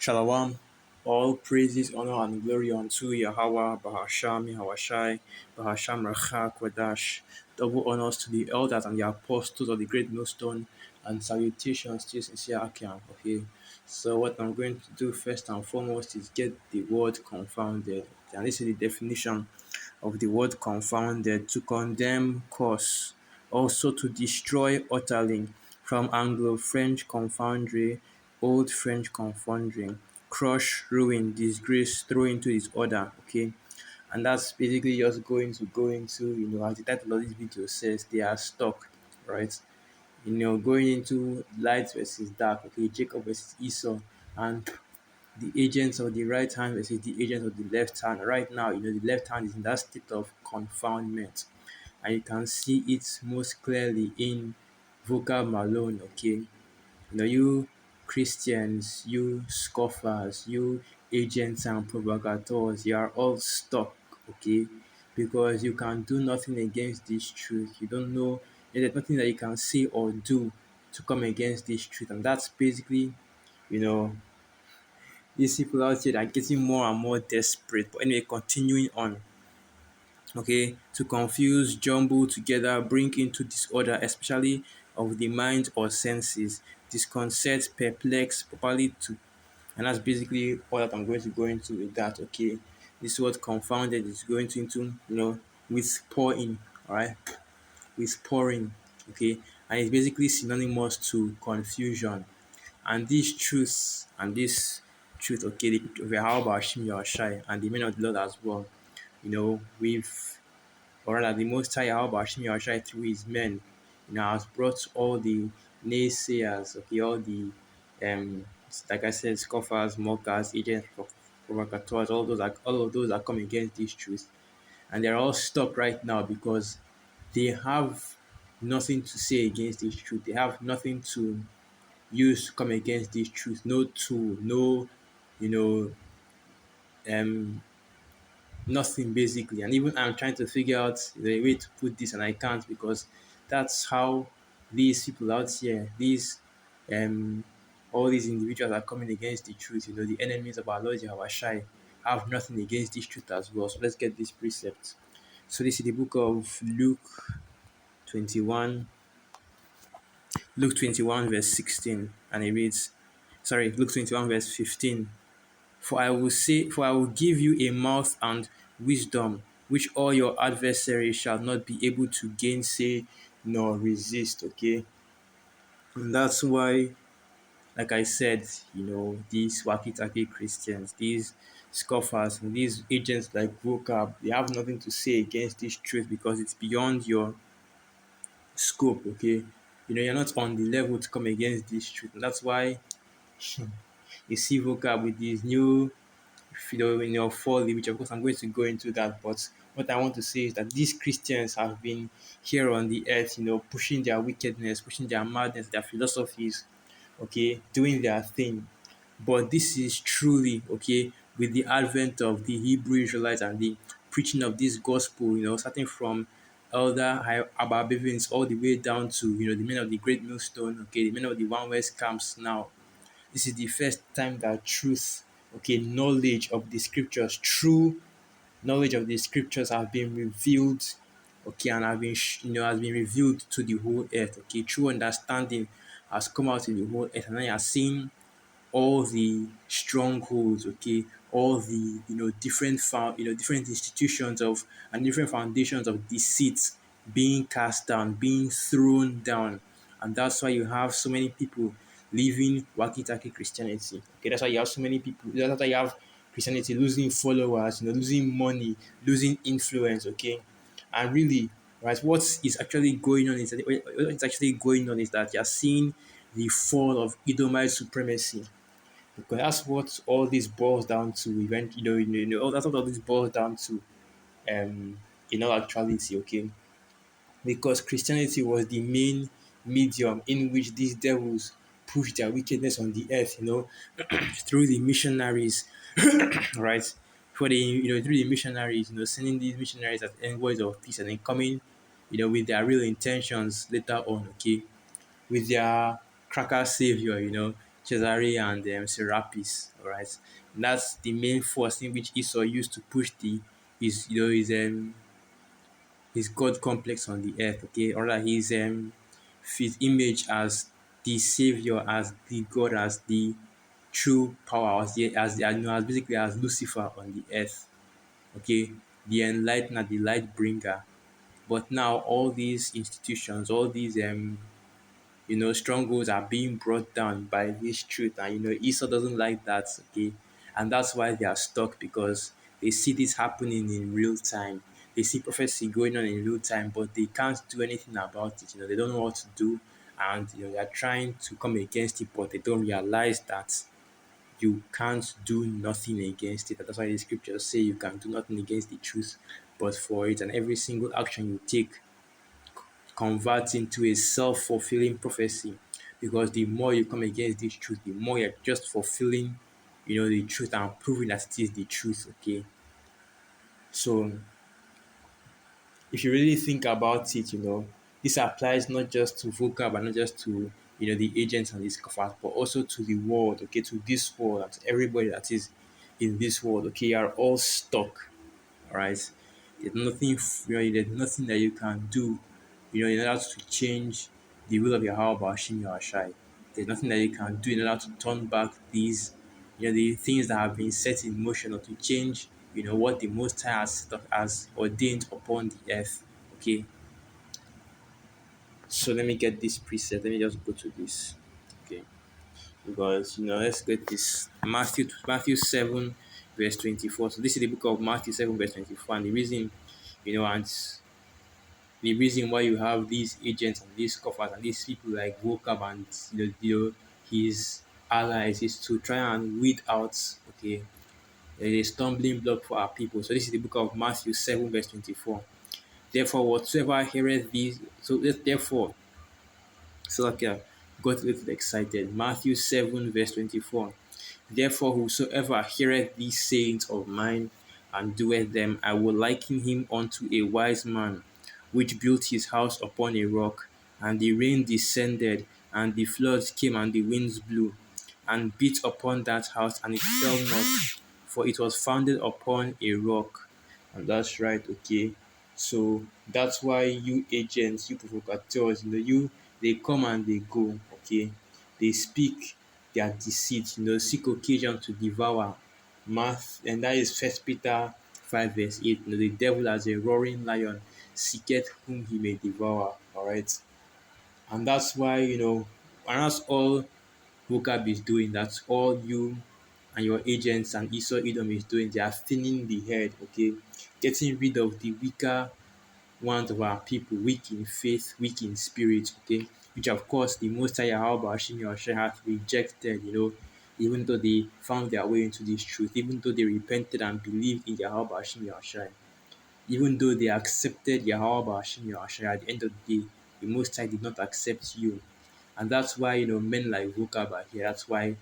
Shalom. All praises, honor, and glory unto Yahweh, Bahasham, Yahweh Bahasham, Rachak, Kodash. Double honors to the elders and the apostles of the great millstone, and salutations to sincere Akiam. Okay, so what I'm going to do first and foremost is get the word confounded. And this is the definition of the word confounded: to condemn, cause, also to destroy utterly, from Anglo-French confoundre, Old French confunding, crush, ruin, disgrace, throw into disorder. Okay, and that's basically just going to go into, as the title of this video says, they are stuck, right? Going into light versus dark. Okay, Jacob versus Esau, and the agents of the right hand versus the agents of the left hand. Right now, the left hand is in that state of confoundment, and you can see it most clearly in Vocal Malone. Okay, you Christians, you scoffers, you agents and provocaeurs, you are all stuck, okay? Because you can do nothing against this truth. You don't know, there's nothing that you can say or do to come against this truth. And that's basically, you know, these people out here are getting more and more desperate. But anyway, continuing on, okay, to confuse, jumble together, bring into disorder, especially of the mind or senses, disconcert, perplex, properly to, and that's basically all that I'm going to go into with that. Okay, this word confounded is going to into, with pouring, all right, with pouring, okay, and it's basically synonymous to confusion. And these truths and this truth, okay, the picture of Yahweh Hashem Yahushai and the men of the Lord as well, we've, or rather the Most High Yahweh Hashem Yahushai through his men, has brought all the naysayers, okay, all the, like I said, scoffers, mockers, agents, provocateurs, all of those that come against this truth, and they're all stuck right now because they have nothing to say against this truth. They have nothing to use to come against this truth. No tool, no, you know, um, nothing basically. And even I'm trying to figure out the way to put this, and I can't, because that's how these people out here, these all these individuals are coming against the truth. The enemies of our Lord Jehovah Shai have nothing against this truth as well. So let's get this precept. So this is the book of 21, Luke 21 verse 16, and it reads, sorry, Luke 21 verse 15. For I will give you a mouth and wisdom, which all your adversaries shall not be able to gainsay nor resist. Okay, and that's why, like I said, these wacky-tacky Christians, these scoffers, and these agents like vocab, they have nothing to say against this truth because it's beyond your scope. Okay, you're not on the level to come against this truth, and that's why you see vocab with these new folly, which of course I'm going to go into that. But what I want to say is that these Christians have been here on the earth, pushing their wickedness, pushing their madness, their philosophies, okay, doing their thing. But this is truly, okay, with the advent of the Hebrew Israelites and the preaching of this gospel, starting from Elder Abba Bivens all the way down to, the men of the Great Millstone, okay, the men of the One West camps now. This is the first time that truth, okay, knowledge of the scriptures, true knowledge of the scriptures have been revealed, okay, and have been, has been revealed to the whole earth, okay. True understanding has come out to the whole earth, and now you are seeing all the strongholds, okay, all the, different institutions of and different foundations of deceit being cast down, being thrown down. And that's why you have so many people living wacky-tacky Christianity. Okay, that's why you have so many people. That's why you have Christianity losing followers, losing money, losing influence. Okay, and really, right, what is actually going on is that you're seeing the fall of Edomite supremacy, because that's what all this boils down to. That's what all this boils down to. In all actuality, okay, because Christianity was the main medium in which these devils pushed their wickedness on the earth, through the missionaries, right? Through the missionaries, sending these missionaries as envoys of peace, and then coming, with their real intentions later on, okay, with their cracker savior, Cesare and Serapis. All right, and that's the main force in which Esau used to push the his god complex on the earth. Okay, or rather his image as the savior, as the god, as the true power, as basically as Lucifer on the earth. Okay, the enlightener, the light bringer. But now all these institutions, all these strongholds are being brought down by this truth. And Esau doesn't like that, okay? And that's why they are stuck, because they see this happening in real time. They see prophecy going on in real time, but they can't do anything about it. They don't know what to do, and they are trying to come against it, but they don't realize that you can't do nothing against it. That's why the scriptures say you can do nothing against the truth, but for it, and every single action you take converts into a self-fulfilling prophecy, because the more you come against this truth, the more you're just fulfilling the truth and proving that it is the truth. Okay, so if you really think about it, this applies not just to vocab and not just to the agents and these coffers, but also to the world. Okay, to this world, and to everybody that is in this world. Okay, you are all stuck. All right, there's nothing there's nothing that you can do in order to change the will of Yahweh Bashim Yahshai. There's nothing that you can do in order to turn back these the things that have been set in motion, or to change what the Most High has ordained upon the earth. Okay, so let me get this preset. Let me just go to this. Okay, because let's get this Matthew 7 verse 24. So this is the book of Matthew 7 verse 24, and the reason and the reason why you have these agents and these coffers and these people like Vocab and his allies is to try and weed out a stumbling block for our people. So this is the book of Matthew 7 verse 24. Therefore whatsoever heareth these, therefore, so okay, got a little excited. Matthew 7 verse 24. Therefore, whosoever heareth these sayings of mine and doeth them, I will liken him unto a wise man, which built his house upon a rock. And the rain descended, and the floods came, and the winds blew, and beat upon that house, and it fell not, for it was founded upon a rock. And that's right, okay. So that's why you agents, you provocateurs, they come and they go, okay. They speak their deceit, seek occasion to devour. And that is First Peter 5 verse 8. The devil as a roaring lion seeketh whom he may devour. All right, and that's why and that's all Vocab is doing. That's all you and your agents and Esau Edom is doing. They are thinning the head, okay, getting rid of the weaker ones of our people, weak in faith, weak in spirit, okay, which of course the Most High Yahweh Hashem Yahushua hath rejected, even though they found their way into this truth, even though they repented and believed in Yahweh Hashem Yahushua, even though they accepted Yahweh Hashem Yahushua, at the end of the day, the Most High did not accept you. And that's why, men like Vocab are here. That's why,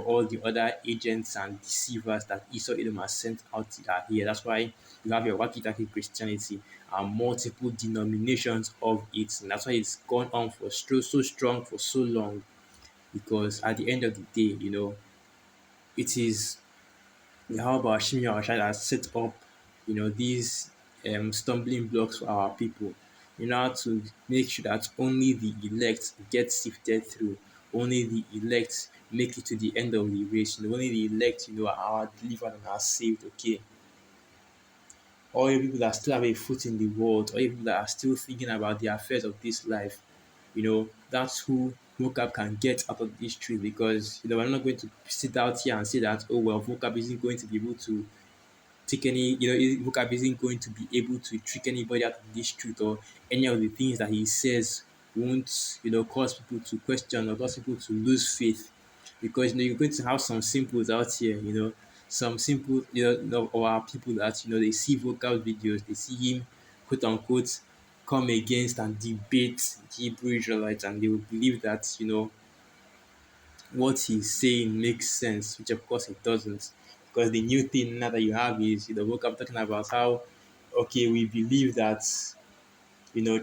all the other agents and deceivers that Esau Edom has sent out are here. That's why you have your Wakitaki Christianity and multiple denominations of it. And that's why it's gone on for so strong for so long. Because at the end of the day, it is Yahweh Hashem Yahushua has set up, these stumbling blocks for our people in order to make sure that only the elect get sifted through, only the elect make it to the end of the race, only the elect, are delivered and are saved, okay. All you people that still have a foot in the world, all you people that are still thinking about the affairs of this life, that's who vocab can get out of this truth, because we're not going to sit out here and say that, oh well, vocab isn't going to be able to take any, vocab isn't going to be able to trick anybody out of this truth, or any of the things that he says won't, cause people to question or cause people to lose faith. Because you're going to have some simples out here, some simple, or our people that they see vocal videos, they see him quote unquote come against and debate Hebrew Israelites, and they will believe that what he's saying makes sense, which of course it doesn't. Because the new thing now that you have is vocab talking about how, okay, we believe that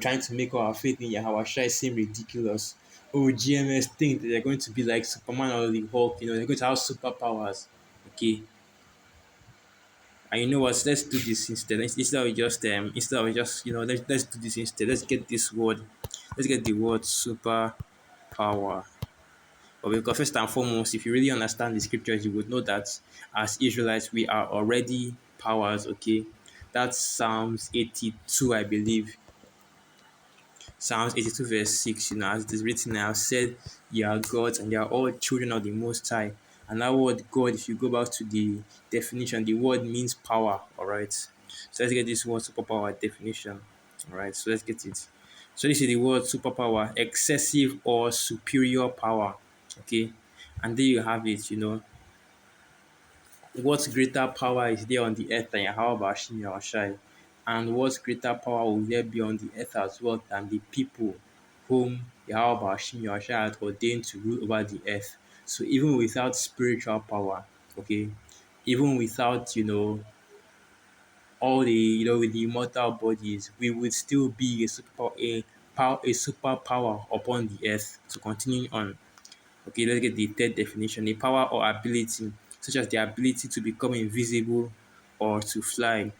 trying to make our faith in Yahweh Shai seem ridiculous. or GMS think that they're going to be like Superman or the Hulk, they're going to have superpowers. Okay. And you know what? Let's do this instead. Instead of just let's do this instead. Let's get the word super power. But because first and foremost, if you really understand the scriptures, you would know that as Israelites, we are already powers, okay? That's Psalms 82, I believe. Psalms 82, verse 6, as it is written, I have said, ye are gods, and ye are all children of the Most High. And that word God, if you go back to the definition, the word means power, all right? So let's get this word superpower definition, all right? So let's get it. So this is the word superpower, excessive or superior power, okay? And there you have it, what greater power is there on the earth than Yahweh Bashim Yahushai? And what greater power will there be on the earth as well than the people whom Yahweh Bashim Yahushai had ordained to rule over the earth? So even without spiritual power, okay, even without all the with the immortal bodies, we would still be a superpower upon the earth. So continuing on. Okay, let's get the third definition. A power or ability, such as the ability to become invisible or to fly,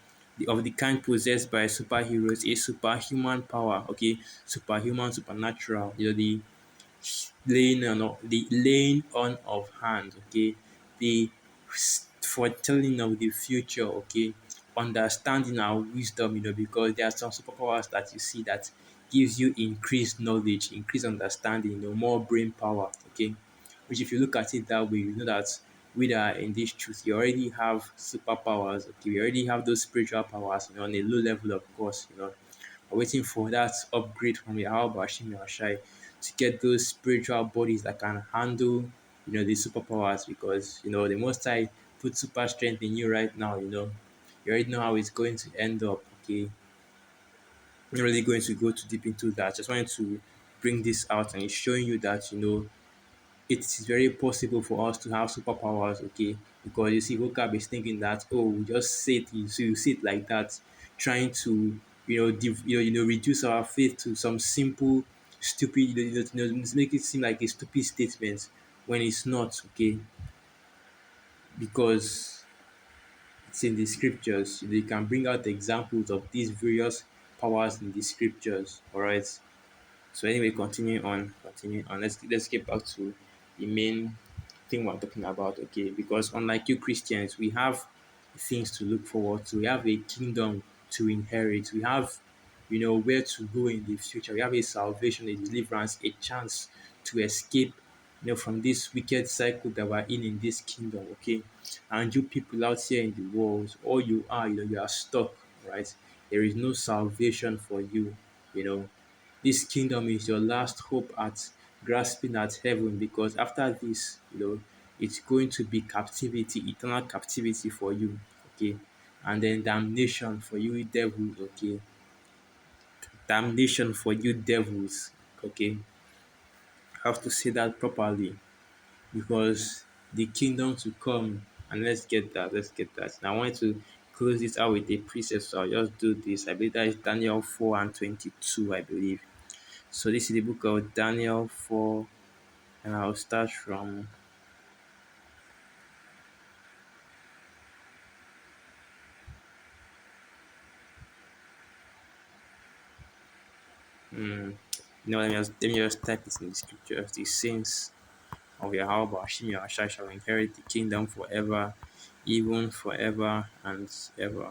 of the kind possessed by superheroes, a superhuman power, okay, superhuman, supernatural, the laying on of hands, okay, the foretelling of the future, okay, understanding and wisdom, because there are some superpowers that you see that gives you increased knowledge, increased understanding, more brain power, okay, which if you look at it that way, you know that we that are in this truth, you already have superpowers, okay, we already have those spiritual powers, on a low level, of course, we're waiting for that upgrade from Yahweh Bashim Yahshai to get those spiritual bodies that can handle, the superpowers because, the Most High put super strength in you right now, You already know how it's going to end up, okay? I'm not really going to go too deep into that. Just wanted to bring this out and it's showing you that, it is very possible for us to have superpowers, okay? Because you see, vocab is thinking that, oh, we just say it, so you see it like that, trying to, reduce our faith to some simple, stupid, make it seem like a stupid statement when it's not, okay? Because it's in the scriptures. You can bring out examples of these various powers in the scriptures, all right? So anyway, continuing on. Let's get back to the main thing we're talking about, okay? Because unlike you Christians, we have things to look forward to. We have a kingdom to inherit. We have, where to go in the future. We have a salvation, a deliverance, a chance to escape, from this wicked cycle that we're in this kingdom, okay? And you people out here in the world, all you are, you are stuck, right? There is no salvation for you, you know this kingdom is your last hope at grasping at heaven because after this, it's going to be captivity, eternal captivity for you, okay? And then damnation for you devils, okay? Damnation for you devils, okay? I have to say that properly because the kingdom to come, and let's get that. Now I want to close this out with a precept, so I'll just do this. I believe that is Daniel 4 and 22, I believe. So this is the book of Daniel 4, and I'll start from let me just type this in the scriptures. The saints of Yahweh Bashim Yahshai shall inherit the kingdom forever, even forever and ever.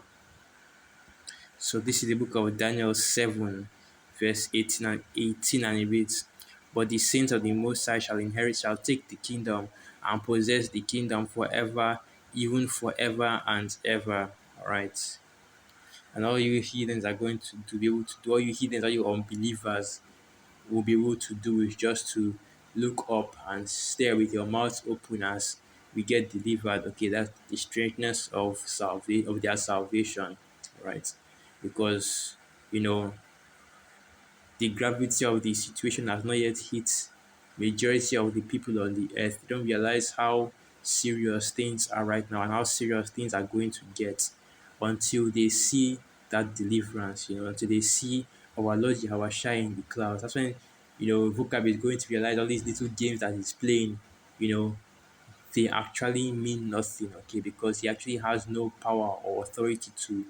So this is the book of Daniel 7, verse 18 and it reads, but the saints of the Most High shall take the kingdom and possess the kingdom forever, even forever and ever. All right. And all you heathens are going to be able to do, all you heathens, all you unbelievers will be able to do is just to look up and stare with your mouth open as we get delivered. Okay, that's the strangeness of their salvation, right? Because you know the gravity of the situation has not yet hit majority of the people on the earth. They don't realize how serious things are right now and how serious things are going to get until they see that deliverance, until they see our Lord Jehovah shine in the clouds. That's when vocab is going to realize all these little games that he's playing, you know, they actually mean nothing, okay, because he actually has no power or authority to,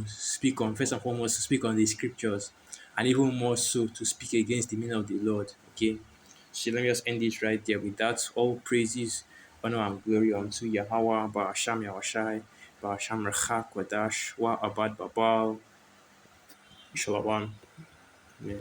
speak on, first and foremost, to speak on the scriptures, and even more so to speak against the meaning of the Lord, okay. So let me just end it right there with that. All praises, honor, and glory unto Yahweh, Ba'asham Yahushai, Ba'asham Rechak Wadash, Wa Abad Babal, Shalom.